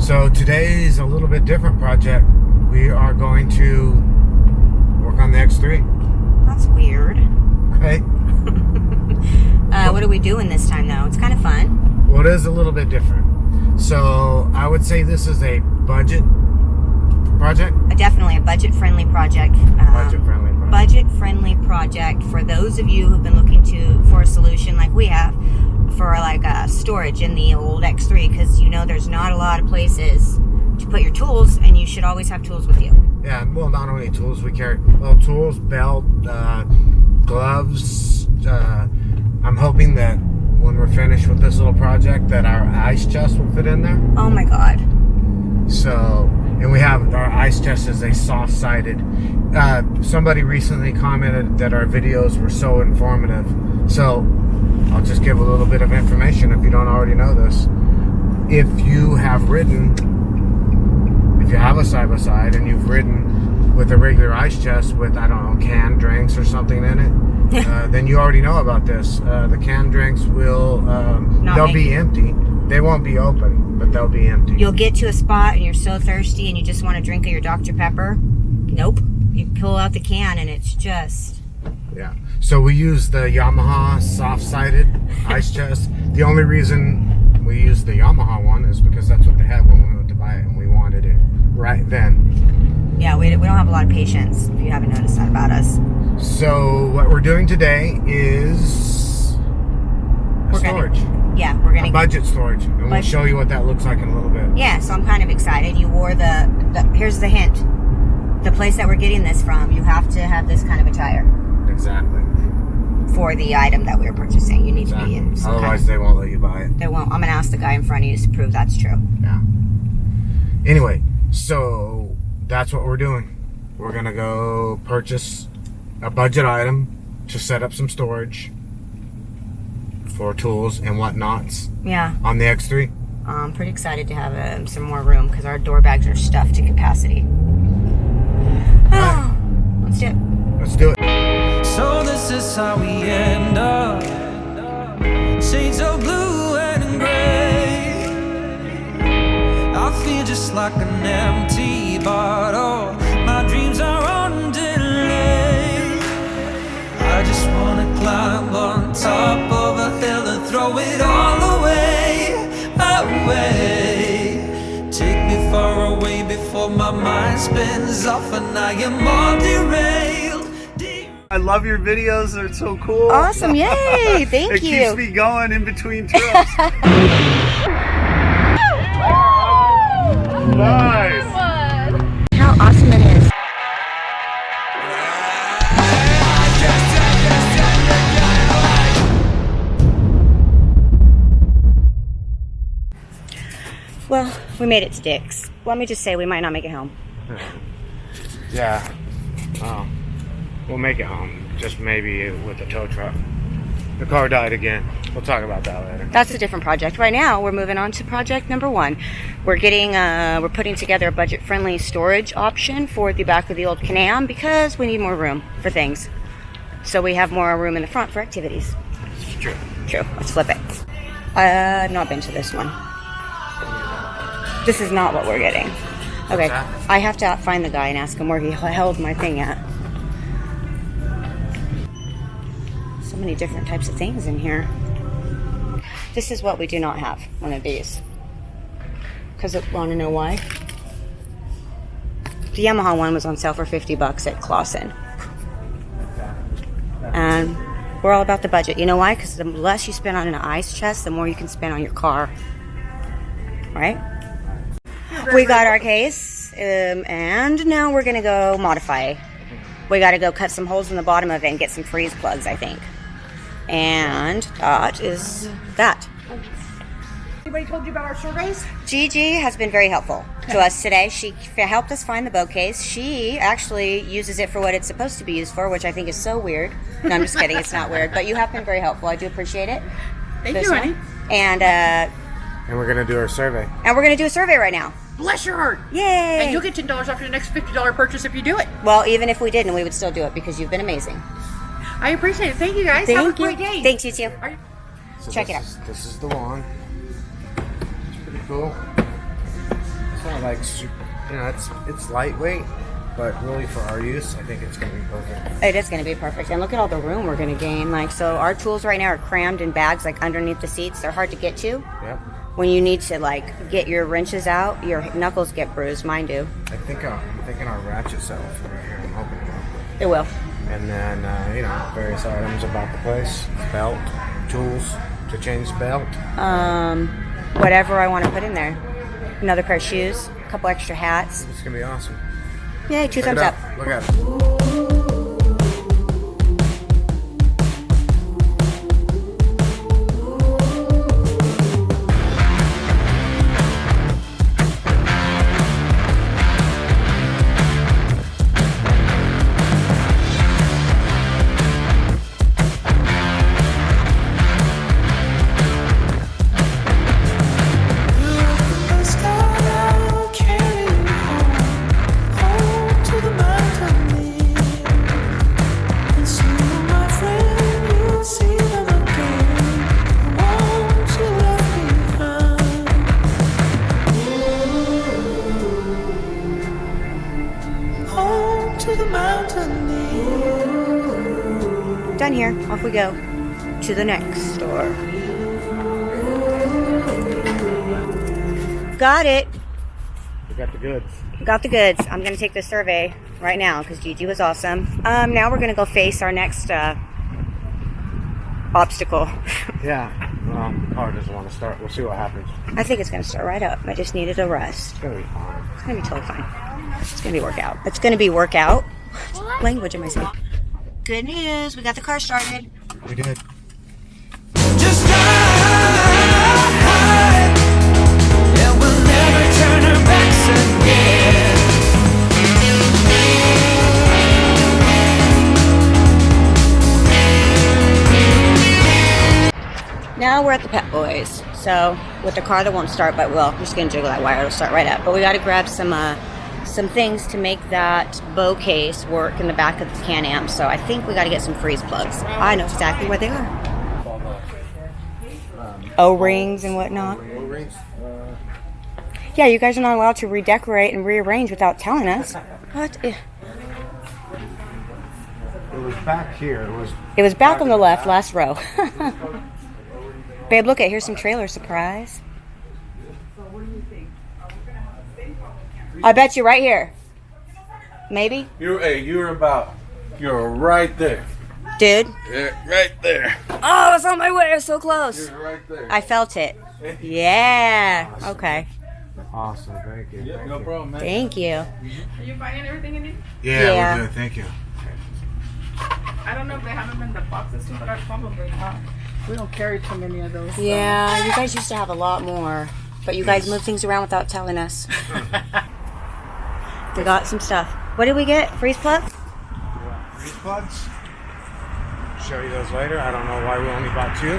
So today's a little bit different project. We are going to work on the X3. That's weird. Right? What are we doing this time, though? It's kind of fun. Well, it is a little bit different. So I would say this is a budget project. Definitely a budget-friendly project. Budget-friendly project. Budget-friendly project for those of you who've been looking for a solution like we have for like storage in the old X3, because you know there's not a lot of places to put your tools, and you should always have tools with you. Yeah, well, not only tools, we carry tools, belt, gloves. I'm hoping that when we're finished with this little project that our ice chest will fit in there. Oh my god. So, and we have our ice chest is a soft-sided. Somebody recently commented that our videos were so informative. So I'll just give a little bit of information if you don't already know this. If you have a side-by-side and you've ridden with a regular ice chest with, I don't know, canned drinks or something in it, then you already know about this. The canned drinks will, they'll be empty. They won't be open, but they'll be empty. You'll get to a spot and you're so thirsty and you just want a drink of your Dr. Pepper. Nope. You pull out the can and it's just... Yeah. So we use the Yamaha soft-sided ice chest. The only reason we use the Yamaha one is because that's what they had when we went to buy it, and we wanted it right then. Yeah, we don't have a lot of patience, if you haven't noticed that about us. So what we're doing today is storage. We're gonna budget storage, and we'll show you what that looks like in a little bit. Yeah, so I'm kind of excited. You wore here's the hint. The place that we're getting this from, you have to have this kind of attire. Exactly. For the item that we're purchasing, you need to be in. Otherwise, they won't let you buy it. They won't. I'm gonna ask the guy in front of you to prove that's true. Yeah. Anyway, so that's what we're doing. We're gonna go purchase a budget item to set up some storage for tools and whatnots. Yeah. On the X3. I'm pretty excited to have some more room because our door bags are stuffed to capacity. Right. Let's do it. Let's do it. So this is how we end up. Shades of blue and gray. I feel just like an empty bottle. My dreams are on delay. I just wanna climb on top of a hill and throw it all away, away. Take me far away before my mind spins off and I am all derailed. I love your videos, they're so cool. Awesome, yay, thank you. It keeps me going in between trips. Nice. How awesome it is. Well, we made it to Dick's. Let me just say we might not make it home. Yeah. We'll make it home. Just maybe with a tow truck. The car died again. We'll talk about that later. That's a different project. Right now, we're moving on to project number 1. We're putting together a budget-friendly storage option for the back of the old Can-Am because we need more room for things. So we have more room in the front for activities. It's true. True. Let's flip it. I've not been to this one. This is not what we're getting. Okay, I have to find the guy and ask him where he held my thing at. So many different types of things in here. This is what we do not have, one of these. Because want to know why? The Yamaha one was on sale for $50 at Clausen. And we're all about the budget. You know why? Because the less you spend on an ice chest, the more you can spend on your car. Right? We got our case, and now we're going to go modify. We got to go cut some holes in the bottom of it and get some freeze plugs, I think. And that is that. Anybody told you about our surveys? Gigi has been very helpful to us today. She helped us find the bow case. She actually uses it for what it's supposed to be used for, which I think is so weird. No, I'm just kidding. It's not weird. But you have been very helpful. I do appreciate it. Thank you, honey. And we're going to do our survey. And we're going to do a survey right now. Bless your heart. Yay! And you'll get $10 off your next $50 purchase if you do it. Well, even if we didn't, we would still do it because you've been amazing. I appreciate it. Thank you, guys. Have a great day. Thanks, you too. So Check it out. This is the one. It's pretty cool. like you know, it's lightweight, but really for our use, I think it's gonna be perfect. It is going to be perfect. And look at all the room we're going to gain. Like, so our tools right now are crammed in bags, like underneath the seats. They're hard to get to. Yep. When you need to like get your wrenches out, your knuckles get bruised. Mine do. I'm thinking our ratchet self right here. I'm hoping it will. It will. And then you know, various items about the place, belt, tools to change the belt. Whatever I want to put in there. Another pair of shoes, a couple extra hats. It's gonna be awesome. Yay, two thumbs up. Look at it. Done here. Off we go to the next store. Got it. We got the goods. Got the goods. I'm going to take the survey right now because Gigi was awesome. Now we're going to go face our next obstacle. Yeah. Well, the car doesn't want to start. We'll see what happens. I think it's going to start right up. I just needed a rest. It's gonna be fine. It's going to be totally fine. It's going to be workout. It's going to be workout. What language am I saying? Good news. We got the car started. We did. Just ride, and we'll never turn our backs again. Now we're at the Pet Boys. So with the car that won't start, but will. I'm just gonna jiggle that wire. It'll start right up. But we got to grab some things to make that bow case work in the back of the Can-Am. So I think we got to get some freeze plugs. I know exactly where they are. O-rings and whatnot. O-rings? Yeah, you guys are not allowed to redecorate and rearrange without telling us. What? It was back here. It was back on the left, last row. Babe, look at here's some trailer surprise. I bet you right here. Maybe? You're right there. Dude. Yeah, right there. Oh, it's on my way. It's so close. You're right there. I felt it. Yeah. Okay. Awesome. Thank you. Yeah, no problem, man. Thank you. Are you finding everything you need? Yeah. We're good. Thank you. I don't know if they have them in the boxes too, but I probably not. We don't carry too many of those. Yeah, you guys used to have a lot more. But you guys move things around without telling us. We got some stuff. What did we get? Freeze plugs? Freeze plugs? Show you those later. I don't know why we only bought two.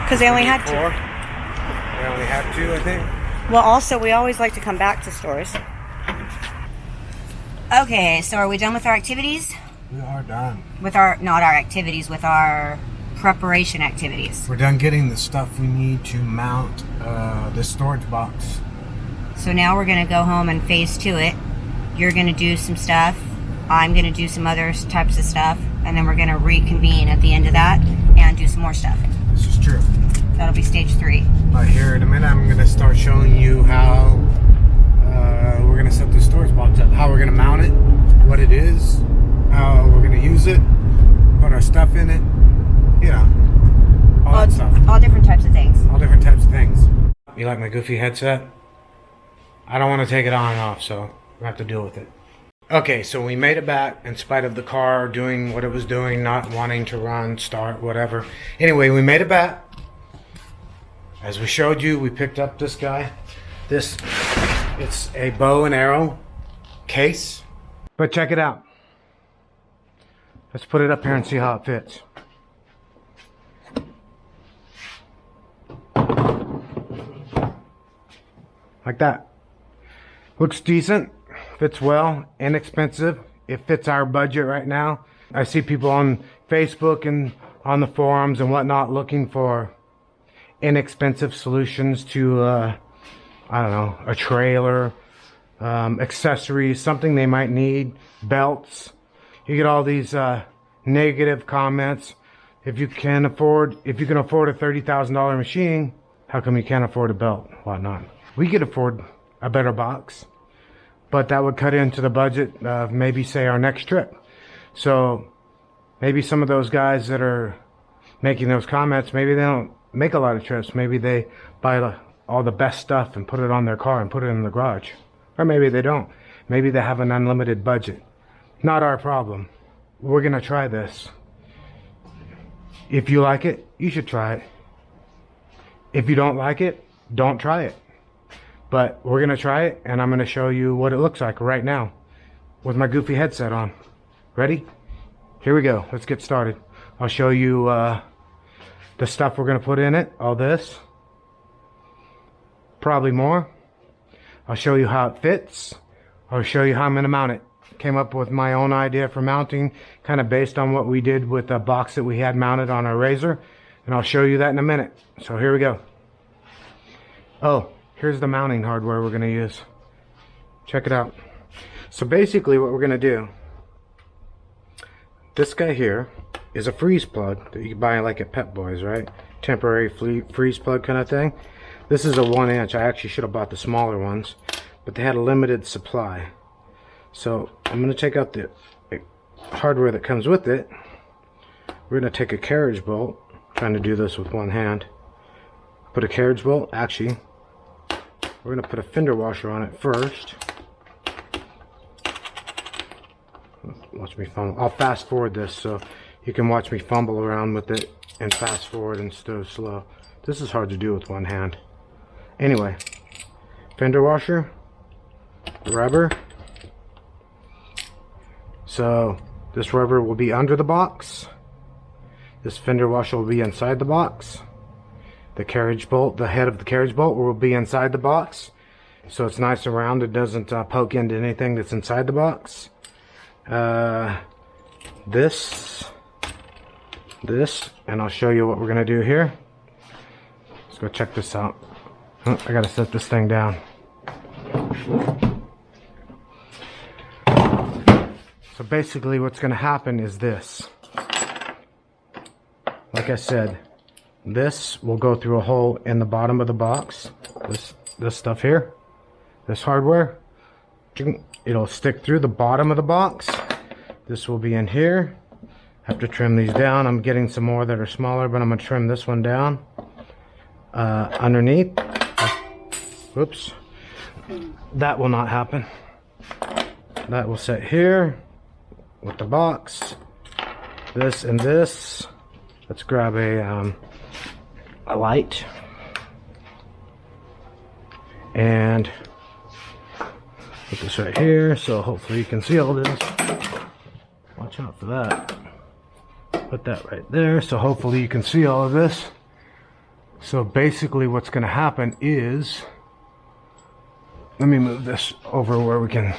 Because they only had two. We only had two, I think. Well, also, we always like to come back to stores. Okay, so are we done with our activities? We are done. With our, not our activities, with our preparation activities. We're done getting the stuff we need to mount the storage box. So now we're going to go home and phase to it. You're going to do some stuff. I'm going to do some other types of stuff. And then we're going to reconvene at the end of that and do some more stuff. This is true. That'll be stage 3. But here in a minute, I'm going to start showing you how we're going to set the storage box up. How we're going to mount it, what it is, how we're going to use it, put our stuff in it. You know, all that stuff. All different types of things. All different types of things. You like my goofy headset? I don't want to take it on and off, so we have to deal with it. Okay, so we made it back in spite of the car doing what it was doing, not wanting to run, start, whatever. Anyway, we made it back. As we showed you, we picked up this guy. It's a bow and arrow case. But check it out. Let's put it up here and see how it fits. Like that. Looks decent, fits well, inexpensive. It fits our budget right now. I see people on Facebook and on the forums and whatnot looking for inexpensive solutions to, I don't know, a trailer, accessories, something they might need, belts. You get all these negative comments. If you can afford a $30,000 machine, how come you can't afford a belt? Whatnot. We could afford a better box, but that would cut into the budget of maybe say our next trip. So maybe some of those guys that are making those comments, maybe they don't make a lot of trips. Maybe they buy all the best stuff and put it on their car and put it in the garage. Or maybe they don't. Maybe they have an unlimited budget. Not our problem. We're gonna try this. If you like it, you should try it. If you don't like it, don't try it. But we're gonna try it, and I'm gonna show you what it looks like right now with my goofy headset on. Ready? Here we go. Let's get started. I'll show you the stuff we're gonna put in it. All this. Probably more. I'll show you how it fits. I'll show you how I'm gonna mount it. Came up with my own idea for mounting, kind of based on what we did with the box that we had mounted on our Razor, and I'll show you that in a minute. So here we go. Oh, here's the mounting hardware we're going to use. Check it out. So basically what we're going to do, this guy here is a freeze plug that you can buy like at Pep Boys, right? Temporary freeze plug kind of thing. This is a 1-inch. I actually should have bought the smaller ones, but they had a limited supply. So I'm going to take out the hardware that comes with it. We're going to take a carriage bolt. I'm trying to do this with one hand. Put a carriage bolt. Actually, we're going to put a fender washer on it first. Watch me fumble. I'll fast forward this so you can watch me fumble around with it and fast forward and slow. This is hard to do with one hand. Anyway, fender washer, rubber. So this rubber will be under the box. This fender washer will be inside the box. The carriage bolt, the head of the carriage bolt will be inside the box. So it's nice and round. It doesn't poke into anything that's inside the box. This, and I'll show you what we're going to do here. Let's go check this out. Oh, I got to set this thing down. So basically what's going to happen is this. Like I said, this will go through a hole in the bottom of the box. This stuff here, this hardware, it'll stick through the bottom of the box. This will be in here. Have to trim these down. I'm getting some more that are smaller, but I'm going to trim this one down. Underneath, whoops, that will not happen. That will sit here with the box, this and this. Let's grab a light and put this right here so hopefully you can see all this. Watch out for that. Put that right there so hopefully you can see all of this. So basically what's going to happen is, let me move this over where we can,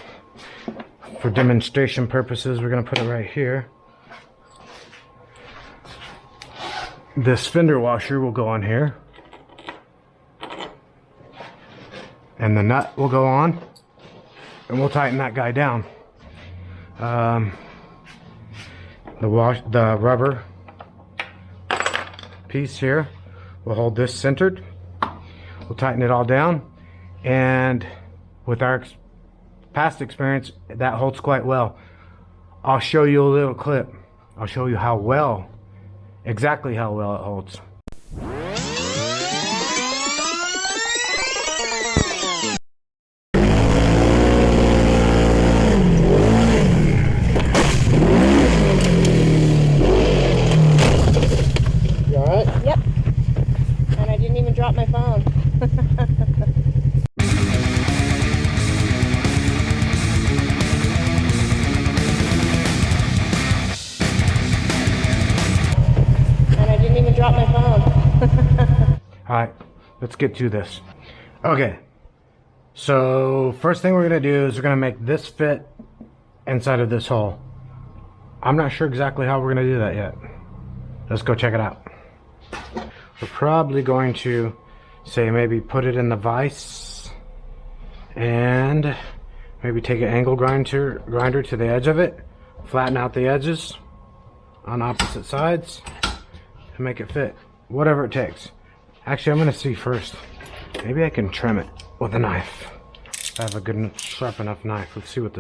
for demonstration purposes, we're going to put it right here. This fender washer will go on here. And the nut will go on. And we'll tighten that guy down. The rubber piece here will hold this centered. We'll tighten it all down. And with our past experience, that holds quite well. I'll show you a little clip. I'll show you how well, exactly how well it holds. You alright? Yep. And I didn't even drop my phone. Drop my phone. Alright, let's get to this. Okay, so first thing we're going to do is we're going to make this fit inside of this hole. I'm not sure exactly how we're going to do that yet. Let's go check it out. We're probably going to say maybe put it in the vise and Maybe take an angle grinder to the edge of it, flatten out the edges on opposite sides to make it fit. Whatever it takes. Actually, I'm gonna see first. Maybe I can trim it with a knife. I have a good sharp enough knife. Let's see what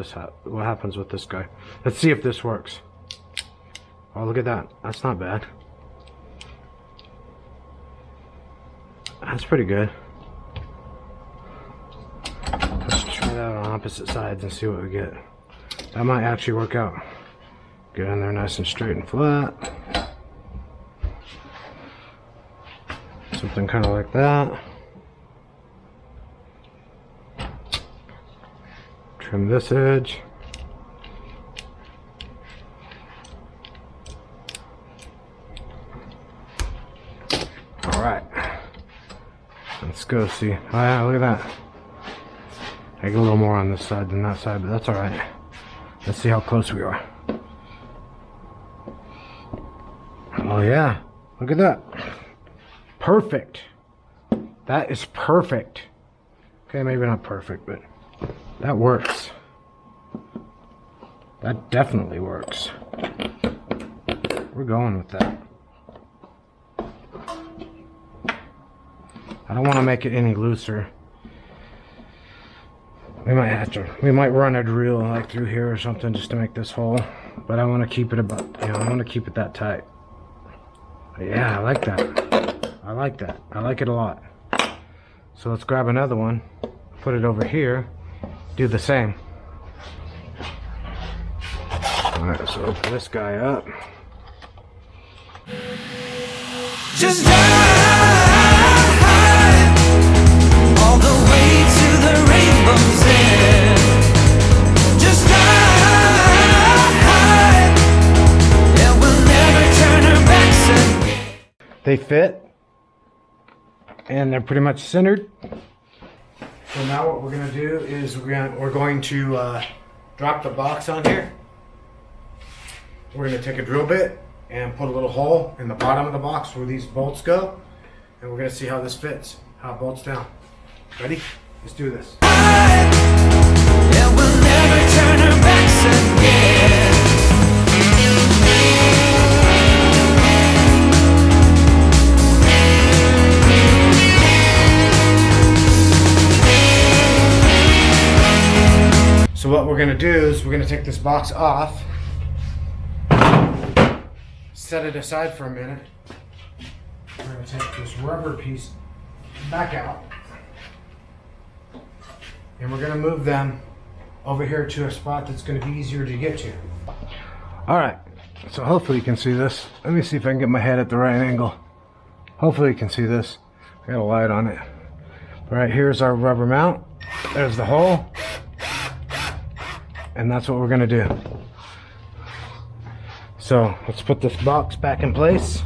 happens with this guy. Let's see if this works. Oh, look at that. That's not bad. That's pretty good. Let's try that on opposite sides and see what we get. That might actually work out. Get in there nice and straight and flat. Something kind of like that. Trim this edge. Alright. Let's go see. Oh yeah, look at that. I get a little more on this side than that side, but that's alright. Let's see how close we are. Oh yeah, look at that. Perfect. That is perfect. Okay, maybe not perfect, but that works. That definitely works. We're going with that. I don't want to make it any looser. We might run a drill like through here or something just to make this hole. But I want to keep it about, I want to keep it that tight. But yeah, I like that. I like that. I like it a lot. So let's grab another one, put it over here, do the same. Alright, so open this guy up. Just drive all the way to the rainbow's end. Just drive, and we'll never turn our backs again. They fit, and they're pretty much centered. So now what we're gonna do is we're going to drop the box on here. We're gonna take a drill bit and put a little hole in the bottom of the box where these bolts go, and we're gonna see how this fits, how it bolts down. Ready? Let's do this. And we'll never turn our backs again. So what we're gonna do is we're gonna take this box off, set it aside for a minute. We're gonna take this rubber piece back out, and we're gonna move them over here to a spot that's gonna be easier to get to. All right, so hopefully you can see this. Let me see if I can get my head at the right angle. Hopefully you can see this. I got a light on it. All right, here's our rubber mount. There's the hole. And that's what we're gonna do. So let's put this box back in place.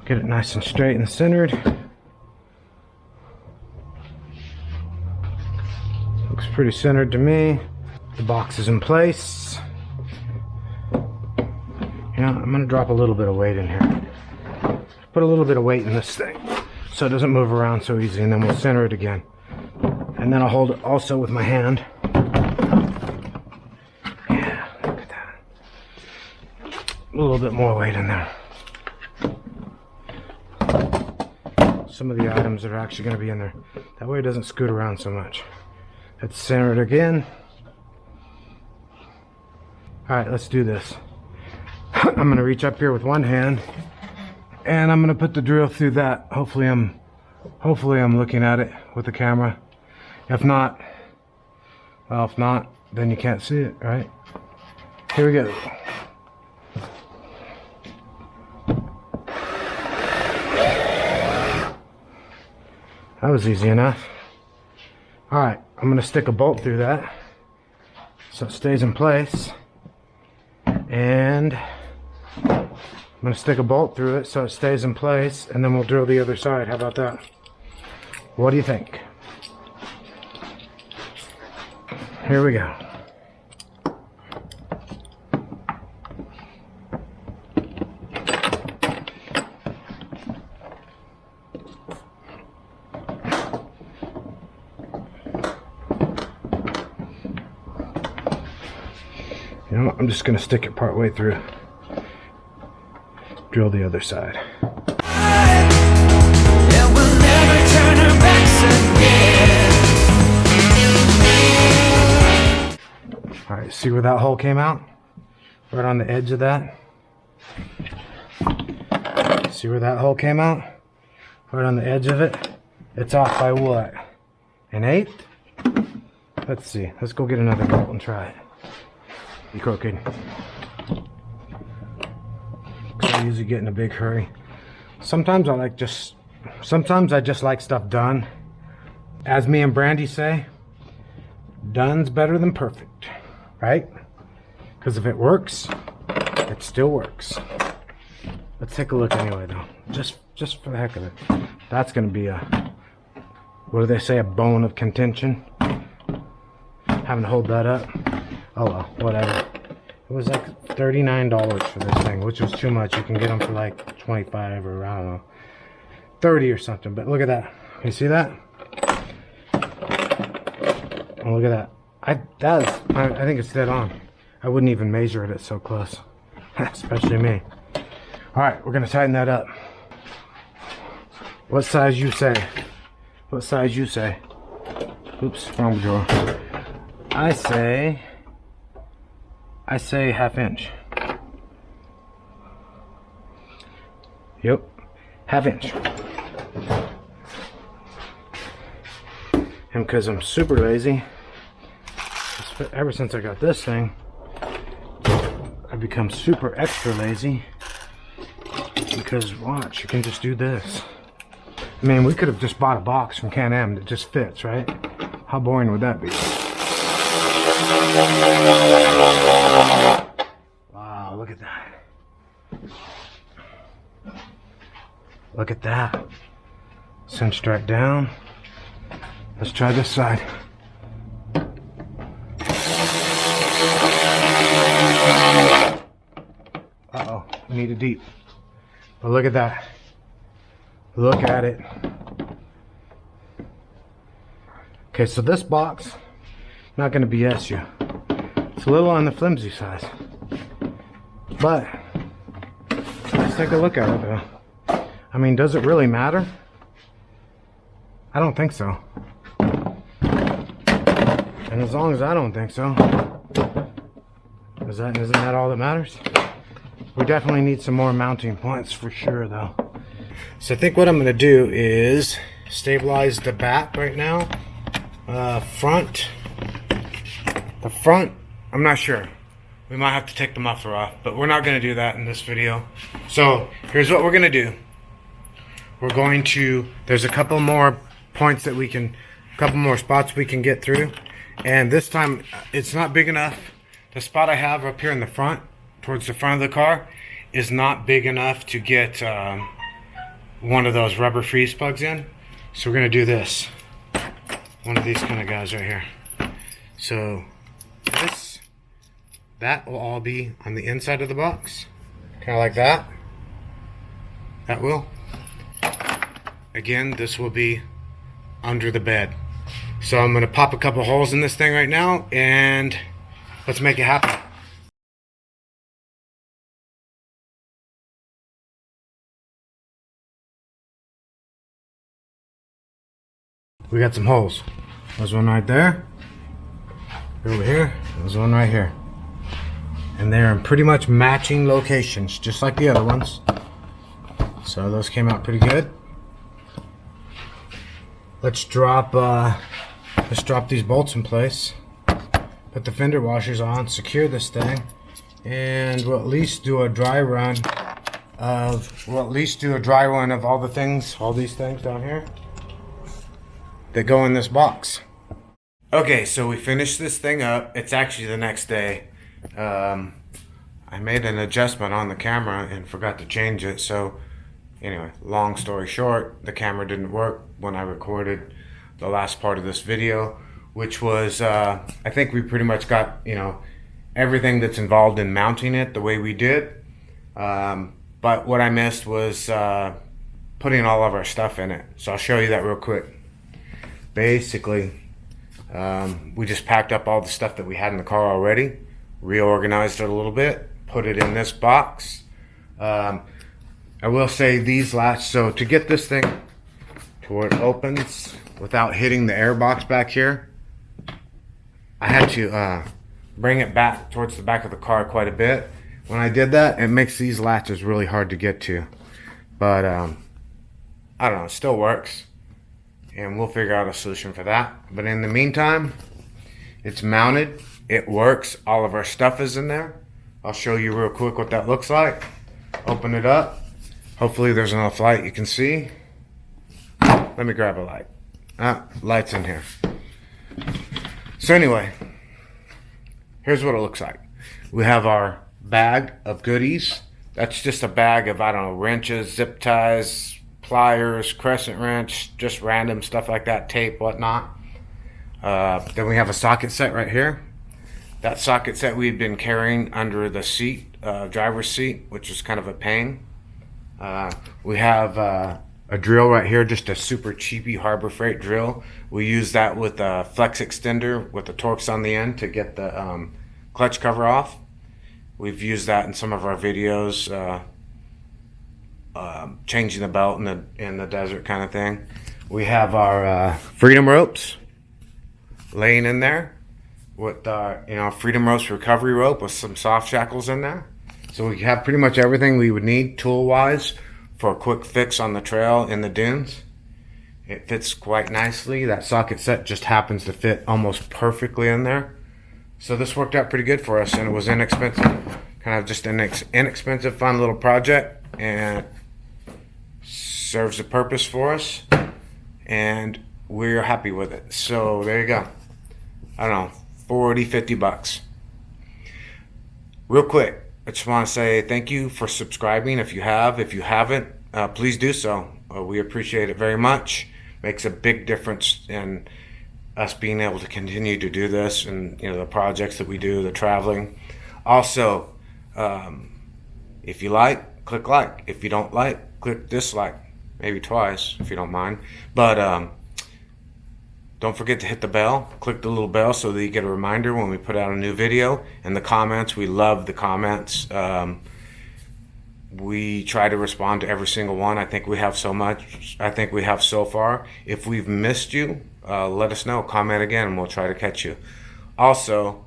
Get it nice and straight and centered. Looks pretty centered to me. The box is in place. You know, I'm gonna drop a little bit of weight in here. Put a little bit of weight in this thing so it doesn't move around so easy, and then we'll center it again. And then I'll hold it also with my hand. Yeah, look at that. A little bit more weight in there. Some of the items that are actually going to be in there. That way it doesn't scoot around so much. Let's center it again. Alright, let's do this. I'm going to reach up here with one hand, and I'm going to put the drill through that. Hopefully I'm looking at it with the camera. If not, well, if not, then you can't see it, right? Here we go. That was easy enough. All right, I'm gonna stick a bolt through that so it stays in place. And I'm gonna stick a bolt through it so it stays in place, and then we'll drill the other side. How about that? What do you think? Here we go. know what? I'm just gonna stick it part way through. Drill the other side. And we'll never turn our backs again. All right, see where that hole came out? Right on the edge of that. See where that hole came out? Right on the edge of it. It's off by what? An eighth? Let's see. Let's go get another bolt and try it. Be crooked. I usually get in a big hurry. Sometimes I just like stuff done. As me and Brandy say, done's better than perfect, right? Because if it works, it still works. Let's take a look anyway, though. Just for the heck of it. That's gonna be a, what do they say, a bone of contention. Having to hold that up. Oh well, whatever. It was like $39 for this thing, which was too much. You can get them for like 25 or I don't know, 30 or something. But look at that. Can you see that? Oh, look at that. I think it's dead on. I wouldn't even measure it. It's so close. Especially me. All right, we're gonna tighten that up. What size you say? What size you say? Oops, wrong drawer. I say 1/2 inch. Yep, 1/2 inch. And because I'm super lazy, ever since I got this thing, I've become super extra lazy. Because watch, you can just do this. I mean, we could have just bought a box from Can-Am that just fits, right? How boring would that be? Wow, look at that. Look at that. Cinch right down. Let's try this side. Uh-oh, we need it deep. But look at that. Look at it. Okay, so this box, not going to BS you. It's a little on the flimsy side. But, let's take a look at it though. I mean, does it really matter? I don't think so. And as long as I don't think so, isn't that all that matters? We definitely need some more mounting points for sure though. So I think what I'm going to do is stabilize the back right now. The front, I'm not sure. We might have to take the muffler off, but we're not going to do that in this video. So here's what we're going to do. We're going to, there's a couple more points that we can, a couple more spots we can get through. And this time it's not big enough. The spot I have up here in the front, towards the front of the car, is not big enough to get one of those rubber freeze plugs in. So we're going to do this. One of these kind of guys right here. So that will all be on the inside of the box. Kind of like that. That will. Again, this will be under the bed. So I'm going to pop a couple holes in this thing right now and let's make it happen. We got some holes. There's one right there. Over here. There's one right here. And they're in pretty much matching locations, just like the other ones. So those came out pretty good. Let's drop these bolts in place. Put the fender washers on, secure this thing, and we'll at least do a dry run of all the things, all these things down here that go in this box. Okay, so we finished this thing up. It's actually the next day. I made an adjustment on the camera and forgot to change it. So anyway, long story short, the camera didn't work when I recorded the last part of this video, which was, I think we pretty much got, everything that's involved in mounting it the way we did. But what I missed was putting all of our stuff in it. So I'll show you that real quick. Basically, we just packed up all the stuff that we had in the car already. reorganized it a little bit, put it in this box. I will say these latch, so to get this thing to where it opens without hitting the air box back here, I had to bring it back towards the back of the car quite a bit. When I did that, it makes these latches really hard to get to. But I don't know, it still works. And we'll figure out a solution for that. But in the meantime, it's mounted. It works. All of our stuff is in there. I'll show you real quick what that looks like. Open it up. Hopefully there's enough light you can see. Let me grab a light. Light's in here. So anyway, here's what it looks like. We have our bag of goodies. That's just a bag of, I don't know, wrenches, zip ties, pliers, crescent wrench, just random stuff like that, tape, whatnot. Then we have a socket set right here. That socket set we've been carrying under the seat, driver's seat, which is kind of a pain. We have a drill right here, just a super cheapy Harbor Freight drill. We use that with a flex extender with the Torx on the end to get the clutch cover off. We've used that in some of our videos, changing the belt in the desert kind of thing. We have our freedom ropes laying in there with our freedom ropes recovery rope with some soft shackles in there. So we have pretty much everything we would need tool wise for a quick fix on the trail in the dunes. It fits quite nicely. That socket set just happens to fit almost perfectly in there. So this worked out pretty good for us, and it was inexpensive. Kind of just an inexpensive, fun little project, and serves a purpose for us, and we're happy with it. So there you go. I don't know, 40, 50 bucks. Real quick, I just want to say thank you for subscribing if you have. If you haven't, please do so. We appreciate it very much. Makes a big difference in us being able to continue to do this, and the projects that we do, the traveling. Also, if you like, click like. If you don't like, click dislike. Maybe twice if you don't mind. But don't forget to hit the bell. Click the little bell so that you get a reminder when we put out a new video. And the comments, we love the comments. We try to respond to every single one. I think we have so much. I think we have so far. If we've missed you, let us know. Comment again and we'll try to catch you. Also,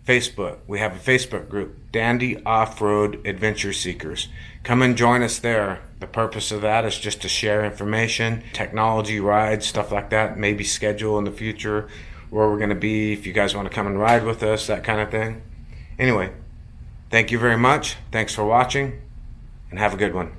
Facebook. We have a Facebook group, Dandi Off-Road Adventure Seekers. Come and join us there. The purpose of that is just to share information, technology, rides, stuff like that. Maybe schedule in the future where we're going to be, if you guys want to come and ride with us, that kind of thing. Anyway, thank you very much. Thanks for watching, and have a good one.